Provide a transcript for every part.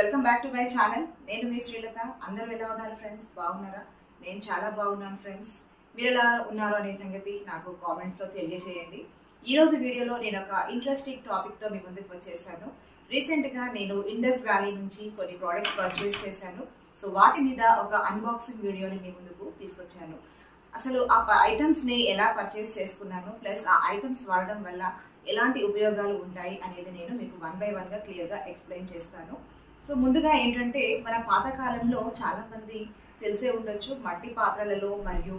Welcome back to my channel. నేను మీ శ్రీలత. అందరూ ఎలా ఉన్నారు ఫ్రెండ్స్? బాగున్నారా? నేను చాలా బాగున్నాను ఫ్రెండ్స్. మీరు ఎలా ఉన్నారు అనే సంగతి నాకు కామెంట్స్లో తెలియజేయండి. ఈరోజు వీడియోలో నేను ఒక ఇంట్రెస్టింగ్ టాపిక్తో మీ ముందుకు వచ్చేసాను. రీసెంట్గా నేను ఇండస్ వ్యాలీ నుంచి కొన్ని ప్రోడక్ట్స్ పర్చేస్ చేశాను. సో వాటి మీద ఒక అన్బాక్సింగ్ వీడియోని మీ ముందుకు తీసుకొచ్చాను. అసలు ఆ ఐటమ్స్ని ఎలా పర్చేస్ చేసుకున్నాను, ప్లస్ ఆ ఐటమ్స్ వాడడం వల్ల ఎలాంటి ఉపయోగాలు ఉంటాయి అనేది నేను మీకు 1 by 1గా క్లియర్గా ఎక్స్ప్లెయిన్ చేస్తాను. సో ముందుగా ఏంటంటే, మన పాతకాలంలో చాలామంది తెలిసే ఉండొచ్చు, మట్టి పాత్రలలో మరియు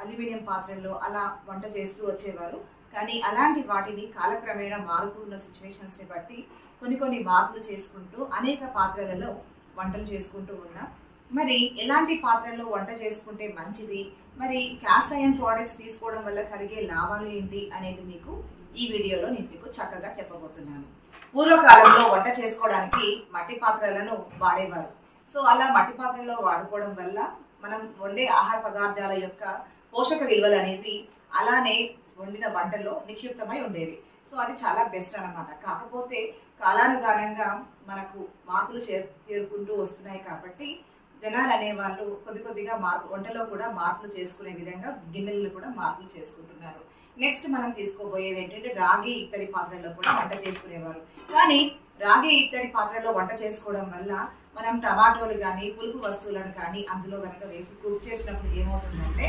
అల్యూమినియం పాత్రల్లో అలా వంట చేస్తూ వచ్చేవారు. కానీ అలాంటి వాటిని కాలక్రమేణా మారుతున్న సిచ్యువేషన్స్ని బట్టి కొన్ని మార్పులు చేసుకుంటూ అనేక పాత్రలలో వంటలు చేసుకుంటూ ఉన్నాం. మరి ఎలాంటి పాత్రల్లో వంట చేసుకుంటే మంచిది, మరి క్యాస్ట్ ఐరన్ ప్రోడక్ట్స్ తీసుకోవడం వల్ల కలిగే లాభాలు ఏంటి అనేది మీకు ఈ వీడియోలో నేను మీకు చక్కగా చెప్పబోతున్నాను. పూర్వకాలంలో వంట చేసుకోవడానికి మట్టి పాత్రలను వాడేవారు. సో అలా మట్టి పాత్రలో వాడుకోవడం వల్ల మనం వండే ఆహార పదార్థాల యొక్క పోషక విలువలు అనేవి అలానే వండిన వంటల్లో నిక్షిప్తమై ఉండేవి. సో అది చాలా బెస్ట్ అన్నమాట. కాకపోతే కాలానుగుణంగా మనకు మార్పులు చేరుకుంటూ వస్తున్నాయి కాబట్టి జనాలు అనేవాళ్ళు కొద్దిగా వంటలో కూడా మార్పులు చేసుకునే విధంగా గిన్నెలు కూడా మార్పులు చేసుకుంటున్నారు. నెక్స్ట్ మనం తీసుకోబోయేది ఏంటంటే, రాగి ఇత్తడి పాత్రల్లో కూడా వంట చేసుకునేవారు. కానీ రాగి ఇత్తడి పాత్రలో వంట చేసుకోవడం వల్ల మనం టమాటోలు కానీ పులుపు వస్తువులను కానీ అందులో కనుక వేసి కుక్ చేసినప్పుడు ఏమవుతుందంటే,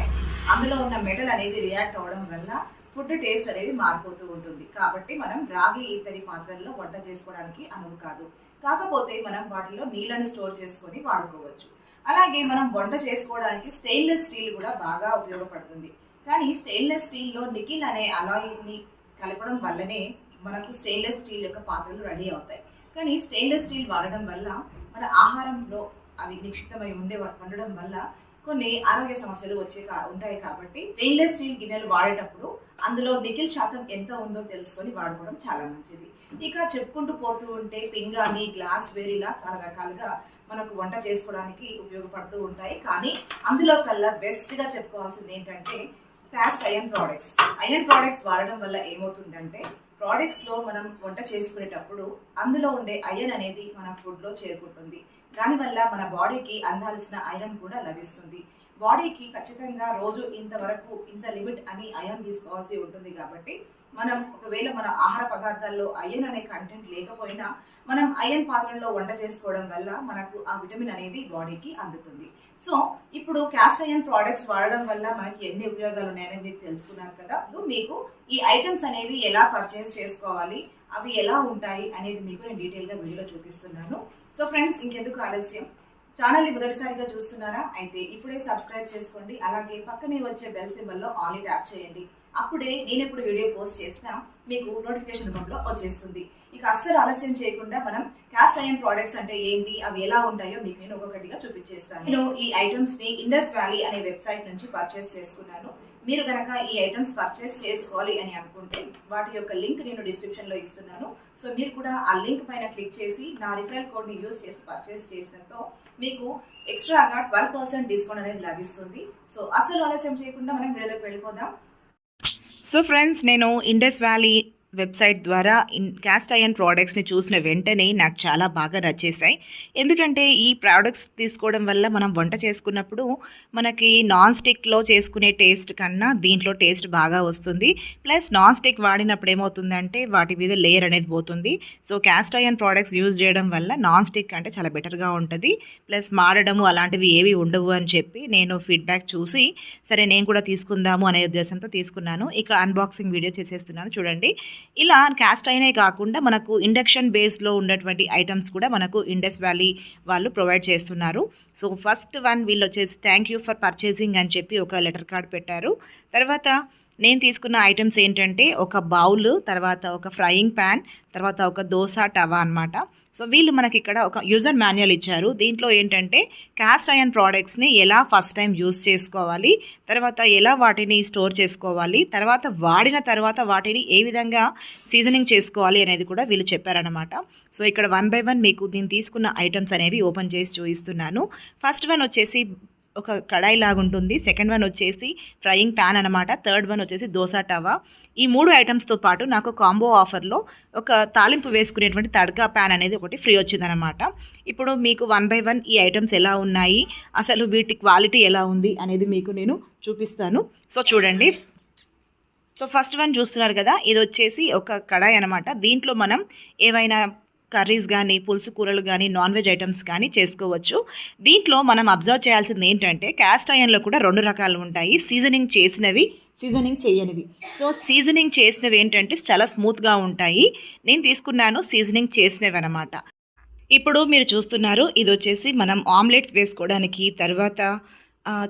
అందులో ఉన్న మెటల్ అనేది రియాక్ట్ అవ్వడం వల్ల ఫుడ్ టేస్ట్ అనేది మారిపోతూ ఉంటుంది. కాబట్టి మనం రాగి ఇత్తడి పాత్రల్లో వంట చేసుకోవడానికి అనువు కాదు. కాకపోతే మనం వాటిలో నీళ్ళని స్టోర్ చేసుకొని వాడుకోవచ్చు. అలాగే మనం వంట చేసుకోవడానికి స్టెయిన్లెస్ స్టీల్ కూడా బాగా ఉపయోగపడుతుంది. కానీ స్టెయిన్లెస్ స్టీల్లో నికిల్ అనే అలాయ్ని కలపడం వల్లనే మనకు స్టెయిన్లెస్ స్టీల్ యొక్క పాత్రలు రెడీ అవుతాయి. కానీ స్టెయిన్లెస్ స్టీల్ వాడడం వల్ల మన ఆహారంలో అవి నిక్షిప్తమై ఉండడం వల్ల కొన్ని ఆరోగ్య సమస్యలు ఉంటాయి. కాబట్టి స్టెయిన్లెస్ స్టీల్ గిన్నెలు వాడేటప్పుడు అందులో నికిల్ శాతం ఎంత ఉందో తెలుసుకొని వాడుకోవడం చాలా మంచిది. ఇక చెప్పుకుంటూ పోతూ ఉంటే పింగాణి, గ్లాస్ వేర్ ఇలా చాలా రకాలుగా మనకు వంట చేసుకోవడానికి ఉపయోగపడుతూ ఉంటాయి. కానీ అందులో కల్లా బెస్ట్గా చెప్పుకోవాల్సింది ఏంటంటే cast iron products. Iron products వాడడం వల్ల ఏమవుతుందంటే, ప్రోడక్ట్స్లో మనం వంట చేసుకునేటప్పుడు అందులో ఉండే ఐరన్ అనేది మన ఫుడ్లో చేరుకుంటుంది. దానివల్ల మన బాడీకి అందాల్సిన ఐరన్ కూడా లభిస్తుంది. బాడీకి ఖచ్చితంగా రోజు ఇంత లిమిట్ అని ఐరన్ తీసుకోవాల్సి ఉంటుంది. కాబట్టి మనం ఒకవేళ మన ఆహార పదార్థాల్లో ఐరన్ అనే కంటెంట్ లేకపోయినా మనం ఐరన్ పాత్రల్లో వంట చేసుకోవడం వల్ల మనకు ఆ విటమిన్ అనేది బాడీకి అందుతుంది. సో ఇప్పుడు క్యాస్ట్ ఐరన్ ప్రోడక్ట్స్ వాడడం వల్ల మనకి ఎన్ని ఉపయోగాలు ఉన్నాయని మీరు తెలుసుకున్నారు కదా. మీకు ఈ ఐటమ్స్ అనేవి ఎలా పర్చేస్ చేసుకోవాలి, అవి ఎలా ఉంటాయి అనేది మీకు నేను డీటెయిల్గా వీడియోలో చూపిస్తున్నాను. సో ఫ్రెండ్స్, ఇంకెందుకు ఆలస్యం, ఛానల్ని మొదటిసారిగా చూస్తున్నారా అయితే ఇప్పుడే సబ్స్క్రైబ్ చేసుకోండి. అలాగే పక్కనే వచ్చే బెల్ సింబల్లో ఆల్ ట్యాప్ చేయండి. అప్పుడే నేను ఎప్పుడు వీడియో పోస్ట్ చేసినా మీకు నోటిఫికేషన్ రూపంలో వచ్చేస్తుంది. ఇక అస్సలు ఆలస్యం చేయకుండా మనం క్యాస్ట్ ఐరన్ ప్రోడక్ట్స్ అంటే ఏంటి, అవి ఎలా ఉంటాయో మీకు నేను ఒక్కొక్కటిగా చూపించేస్తాను. నేను ఈ ఐటమ్స్ ని ఇండస్ వ్యాలీ అనే వెబ్సైట్ నుంచి పర్చేస్ చేసుకున్నాను. మీరు కనుక ఈ ఐటమ్స్ పర్చేస్ చేసుకోవాలి అని అనుకుంటే వాటి యొక్క లింక్ నేను డిస్క్రిప్షన్ లో ఇస్తున్నాను. సో మీరు కూడా ఆ లింక్ పైన క్లిక్ చేసి నా రిఫరల్ కోడ్ ని యూజ్ చేసి పర్చేస్ చేసినంతో మీకు ఎక్స్ట్రాగా 12% డిస్కౌంట్ అనేది లభిస్తుంది. సో అసలు ఆలస్యం చేయకుండా మనం వీడియోలోకి వెళ్ళిపోదాం. సో ఫ్రెండ్స్, నేను ఇండస్ వ్యాలీ వెబ్సైట్ ద్వారా క్యాస్ట్ ఐరన్ ప్రోడక్ట్స్ని చూసిన వెంటనే నాకు చాలా బాగా నచ్చేసాయి. ఎందుకంటే ఈ ప్రోడక్ట్స్ తీసుకోవడం వల్ల మనం వంట చేసుకున్నప్పుడు మనకి నాన్ స్టిక్లో చేసుకునే టేస్ట్ కన్నా దీంట్లో టేస్ట్ బాగా వస్తుంది. ప్లస్ నాన్ స్టిక్ వాడినప్పుడు ఏమవుతుందంటే వాటి మీద లేయర్ అనేది పోతుంది. So cast iron products use చేయడం వల్ల నాన్ స్టిక్ అంటే చాలా బెటర్గా ఉంటుంది. ప్లస్ మాడడము అలాంటివి ఏవి ఉండవు అని చెప్పి నేను ఫీడ్బ్యాక్ చూసి సరే నేను కూడా తీసుకుందాము అనే ఉద్దేశంతో తీసుకున్నాను. ఇక అన్బాక్సింగ్ వీడియో చేసేస్తున్నాను చూడండి. ఇలా క్యాస్ట్ ఐరనే కాకుండా మనకు ఇండక్షన్ బేస్లో ఉన్నటువంటి ఐటమ్స్ కూడా మనకు ఇండస్ వ్యాలీ వాళ్ళు ప్రొవైడ్ చేస్తున్నారు. సో ఫస్ట్ వన్ వీళ్ళు వచ్చేసి థ్యాంక్ యూ ఫర్ పర్చేసింగ్ అని చెప్పి ఒక లెటర్ కార్డ్ పెట్టారు. తర్వాత నేను తీసుకున్న ఐటమ్స్ ఏంటంటే ఒక బౌల్, తర్వాత ఒక ఫ్రైయింగ్ ప్యాన్, తర్వాత ఒక దోశ టవా అనమాట. సో వీళ్ళు మనకి ఇక్కడ ఒక యూజర్ మాన్యువల్ ఇచ్చారు. దీంట్లో ఏంటంటే క్యాస్ట్ ఐరన్ ప్రోడక్ట్స్ని ఎలా ఫస్ట్ టైం యూజ్ చేసుకోవాలి, తర్వాత ఎలా వాటిని స్టోర్ చేసుకోవాలి, తర్వాత వాడిన తర్వాత వాటిని ఏ విధంగా సీజనింగ్ చేసుకోవాలి అనేది కూడా వీళ్ళు చెప్పారనమాట. సో ఇక్కడ 1 by 1 మీకు నేను తీసుకున్న ఐటమ్స్ అనేవి ఓపెన్ చేసి చూపిస్తున్నాను. ఫస్ట్ వన్ వచ్చేసి ఒక కడాయి లాగా ఉంటుంది. సెకండ్ వన్ వచ్చేసి ఫ్రైయింగ్ ప్యాన్ అనమాట. థర్డ్ వన్ వచ్చేసి దోశ తవా. ఈ 3 ఐటమ్స్తో పాటు నాకు కాంబో ఆఫర్లో ఒక తాలింపు వేసుకునేటువంటి తడకా ప్యాన్ అనేది ఒకటి ఫ్రీ వచ్చిందనమాట. ఇప్పుడు మీకు 1 బై 1 ఈ ఐటమ్స్ ఎలా ఉన్నాయి, అసలు వీటి క్వాలిటీ ఎలా ఉంది అనేది మీకు నేను చూపిస్తాను. సో చూడండి. సో ఫస్ట్ వన్ చూస్తున్నారు కదా, ఇది వచ్చేసి ఒక కడాయి అనమాట. దీంట్లో మనం ఏవైనా కర్రీస్ కానీ, పులుసు కూరలు కానీ, నాన్ వెజ్ ఐటమ్స్ కానీ చేసుకోవచ్చు. దీంట్లో మనం అబ్జర్వ్ చేయాల్సింది ఏంటంటే, క్యాస్ట్ ఐరన్లో కూడా 2 రకాలు ఉంటాయి. సీజనింగ్ చేసినవి, సీజనింగ్ చేయనివి. సో సీజనింగ్ చేసినవి ఏంటంటే చాలా స్మూత్గా ఉంటాయి. నేను తీసుకున్నాను సీజనింగ్ చేసినవి అనమాట. ఇప్పుడు మీరు చూస్తున్నారు, ఇది వచ్చేసి మనం ఆమ్లెట్స్ వేసుకోవడానికి, తర్వాత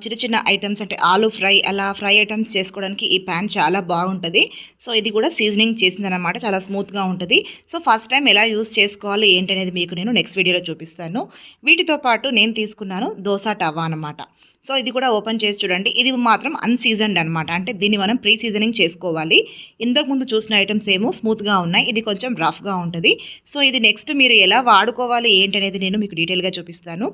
చిన్న చిన్న ఐటమ్స్ అంటే ఆలూ ఫ్రై, అలా ఫ్రై ఐటమ్స్ చేసుకోవడానికి ఈ ప్యాన్ చాలా బాగుంటుంది. సో ఇది కూడా సీజనింగ్ చేసిందనమాట, చాలా స్మూత్గా ఉంటుంది. సో ఫస్ట్ టైం ఎలా యూస్ చేసుకోవాలి ఏంటనేది మీకు నేను నెక్స్ట్ వీడియోలో చూపిస్తాను. వీటితో పాటు నేను తీసుకున్నాను దోశ టవా అనమాట. సో ఇది కూడా ఓపెన్ చేసి చూడండి. ఇది మాత్రం అన్సీజన్డ్ అనమాట, అంటే దీన్ని మనం ప్రీ సీజనింగ్ చేసుకోవాలి. ఇంతకుముందు చూసిన ఐటమ్స్ ఏమో స్మూత్గా ఉన్నాయి, ఇది కొంచెం రఫ్గా ఉంటుంది. సో ఇది నెక్స్ట్ మీరు ఎలా వాడుకోవాలి ఏంటనేది నేను మీకు డీటెయిల్గా చూపిస్తాను.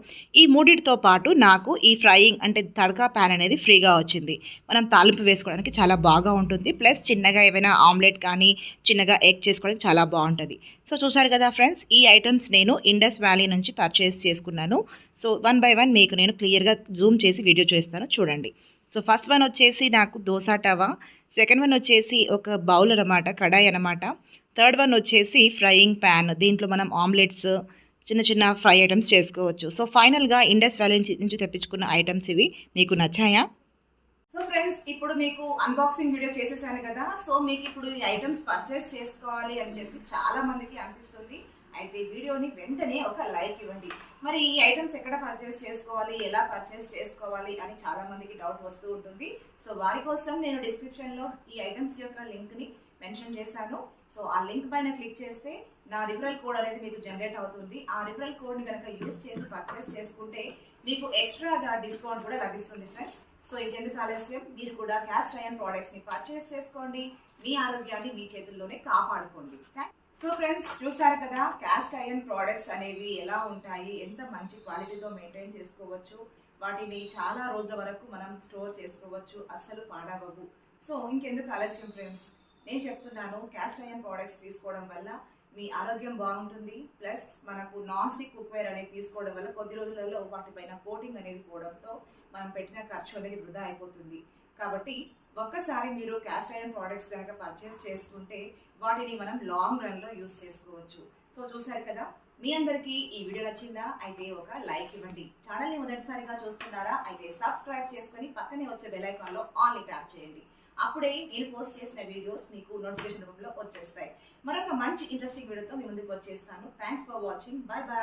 ఈ మూడిటితో పాటు నాకు ఈ ఫ్రైయింగ్ అంటే తడకా ప్యాన్ అనేది ఫ్రీగా వచ్చింది. మనం తాలింపు వేసుకోవడానికి చాలా బాగా ఉంటుంది. ప్లస్ చిన్నగా ఏమైనా ఆమ్లెట్ కానీ, చిన్నగా ఎగ్ చేసుకోవడానికి చాలా బాగుంటుంది. సో చూసారు కదా ఫ్రెండ్స్, ఈ ఐటమ్స్ నేను ఇండస్ వ్యాలీ నుంచి పర్చేస్ చేసుకున్నాను. సో 1 బై 1 మీకు నేను క్లియర్గా జూమ్ చేసి వీడియో చేస్తాను చూడండి. సో ఫస్ట్ వన్ వచ్చేసి నాకు దోశ టవా, సెకండ్ వన్ వచ్చేసి ఒక బౌల్ అనమాట, కడాయి అనమాట. థర్డ్ వన్ వచ్చేసి ఫ్రైయింగ్ ప్యాన్, దీంట్లో మనం ఆమ్లెట్స్, చిన్న చిన్న ఫ్రై ఐటమ్స్ చేసుకోవచ్చు. సో ఫైనల్గా ఇండస్ వ్యాలీ నుంచి తెప్పించుకున్న ఐటమ్స్ ఇవి. మీకు నచ్చాయా? సో ఫ్రెండ్స్, ఇప్పుడు మీకు అన్బాక్సింగ్ వీడియో చేసేసాను కదా. సో మీకు ఇప్పుడు ఈ ఐటమ్స్ పర్చేస్ చేసుకోవాలి అని చెప్పి చాలా మందికి అనిపిస్తుంది. అయితే వీడియోని వెంటనే ఒక లైక్ ఇవ్వండి. మరి ఈ ఐటమ్స్ ఎక్కడ పర్చేస్ చేసుకోవాలి, ఎలా పర్చేస్ చేసుకోవాలి అని చాలా మందికి డౌట్ వస్తూ ఉంటుంది. సో వారి కోసం నేను డిస్క్రిప్షన్లో ఈ ఐటమ్స్ యొక్క లింక్ని మెన్షన్ చేశాను. సో ఆ లింక్ పైన క్లిక్ చేస్తే నా రిఫరల్ కోడ్ అనేది మీకు జనరేట్ అవుతుంది. ఆ రిఫరల్ కోడ్ని కనుక యూజ్ చేసి పర్చేస్ చేసుకుంటే మీకు ఎక్స్ట్రాగా డిస్కౌంట్ కూడా లభిస్తుంది ఫ్రెండ్స్. సో ఇంకెందుకు ఆలస్యం, మీరు కూడా క్యాస్ట్ ఐరన్ ప్రోడక్ట్స్ని పర్చేస్ చేసుకోండి. మీ ఆరోగ్యాన్ని మీ చేతుల్లోనే కాపాడుకోండి. సో ఫ్రెండ్స్, చూసారు కదా క్యాస్ట్ ఐరన్ ప్రోడక్ట్స్ అనేవి ఎలా ఉంటాయి, ఎంత మంచి క్వాలిటీతో మెయింటైన్ చేసుకోవచ్చు, వాటిని చాలా రోజుల వరకు మనం స్టోర్ చేసుకోవచ్చు, అస్సలు పాడవవు. సో ఇంకెందుకు ఆలస్యం ఫ్రెండ్స్, నేను చెప్తున్నాను, క్యాస్ట్ ఐరన్ ప్రోడక్ట్స్ తీసుకోవడం వల్ల మీ ఆరోగ్యం బాగుంటుంది. ప్లస్ మనకు నాన్ స్టిక్ కుక్వేర్ అనేది తీసుకోవడం వల్ల కొద్ది రోజులలో వాటిపైన కోటింగ్ అనేది పోవడంతో మనం పెట్టిన ఖర్చు అనేది వృధా అయిపోతుంది. కాబట్టి ఒక్కసారి మీరు క్యాస్ట్ ఐరన్ ప్రోడక్ట్స్ కనుక పర్చేస్ చేసుకుంటే వాటిని మనం లాంగ్ రన్లో యూస్ చేసుకోవచ్చు. సో చూసారు కదా, మీ అందరికీ ఈ వీడియో నచ్చిందా? అయితే ఒక లైక్ ఇవ్వండి. ఛానల్ని మొదటిసారిగా చూస్తున్నారా? అయితే సబ్స్క్రైబ్ చేసుకొని పక్కనే వచ్చే బెల్ ఐకాన్లో ఆల్ని ట్యాప్ చేయండి. అప్పుడే నేను పోస్ట్ చేసిన వీడియోస్ మీకు నోటిఫికేషన్ రూపంలో వచ్చేస్తాయి. మరొక మంచి ఇంట్రెస్టింగ్ వీడియోతో మీ ముందుకు వచ్చేస్తాను. Thanks for watching. Bye bye.